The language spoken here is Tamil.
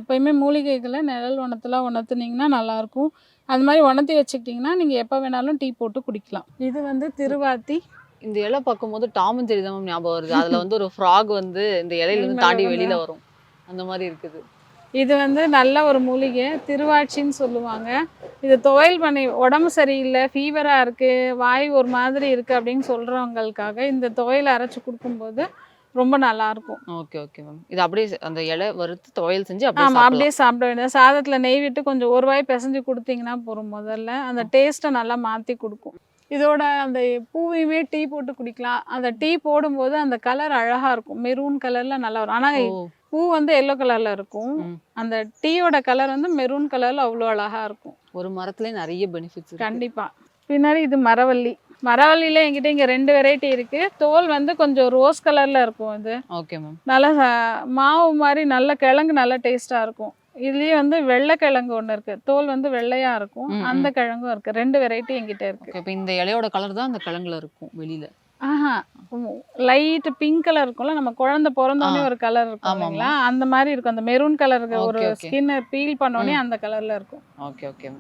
எப்பயுமே மூலிகைகளை நிழல் உணத்துல உணர்த்துனீங்கன்னா நல்லாயிருக்கும். அது மாதிரி உணர்த்தி வச்சுக்கிட்டிங்கன்னா நீங்கள் எப்போ வேணாலும் டீ போட்டு குடிக்கலாம். இது வந்து திருவாத்தி. இந்த இலை பார்க்கும்போது டாம் அண்ட் ஜெர்ரி தான் மேம் ஞாபகம் வருது. அதுல வந்து ஒரு ஃப்ராக் வந்து இந்த இலையில இருந்து தாண்டி வெளியில வரும். அந்த மாதிரி இருக்குது. இது வந்து நல்ல ஒரு மூலிகை, திருவாச்சின்னு சொல்லுவாங்க. இது துவையல் பண்ணி உடம்பு சரியில்லை, ஃபீவராக இருக்குது, வாய் ஒரு மாதிரி இருக்குது அப்படின்னு சொல்கிறவங்களுக்காக இந்த துவையல் அரைச்சி கொடுக்கும்போது ரொம்ப நல்லாயிருக்கும். Okay okay ma'am. இது அப்படியே அந்த இலை வறுத்து துவையல் செஞ்சு அப்படியே ஆமாம், சாப்பிடலாம். அப்படியே சாப்பிட வேண்டியது. சாதத்தில் நெய் விட்டு கொஞ்சம் ஒரு வாய் பிசைஞ்சு கொடுத்தீங்கன்னா போதும். முதல்ல அந்த டேஸ்ட்டை நல்லா மாற்றி கொடுக்கும். இதோட அந்த பூவையுமே டீ போட்டு குடிக்கலாம். அந்த டீ போடும்போது அந்த கலர் அழகாக இருக்கும், மெரூன் கலரில் நல்லா வரும். ஆனால் பூ வந்து எல்லோ கலரில் இருக்கும், அந்த டீயோட கலர் வந்து மெரூன் கலரில் அவ்வளோ அழகாக இருக்கும். ஒரு மரத்துலேயே நிறைய பெனிஃபிட்ஸ். கண்டிப்பாக. பின்னாடி இது மரவள்ளி. மரவள்ளியில் என்கிட்ட இங்கே 2 வெரைட்டி இருக்குது. தோல் வந்து கொஞ்சம் ரோஸ் கலரில் இருக்கும். இது ஓகே மேம். நல்லா மாவு மாதிரி நல்ல கிழங்கு நல்லா டேஸ்ட்டாக இருக்கும். இதுலேயே வந்து வெள்ளை கிழங்கு ஒன்று இருக்குது, தோல் வந்து வெள்ளையாக இருக்கும். அந்த கிழங்கும் இருக்குது. 2 வெரைட்டி என்கிட்ட இருக்குது. இப்போ இந்த இலையோட கலர் தான் அந்த கிழங்குல இருக்கும் வெளியில. ஆஹா, லைட் பிங்க் கலர் இருக்கும்ல, நம்ம குழந்தை பிறந்தோடனே ஒரு கலர் இருக்கும் இல்லைங்களா, அந்த மாதிரி இருக்கும். அந்த மெரூன் கலருக்கு ஒரு ஸ்கின் பீல் பண்ணோடனே அந்த கலரில் இருக்கும். Okay okay.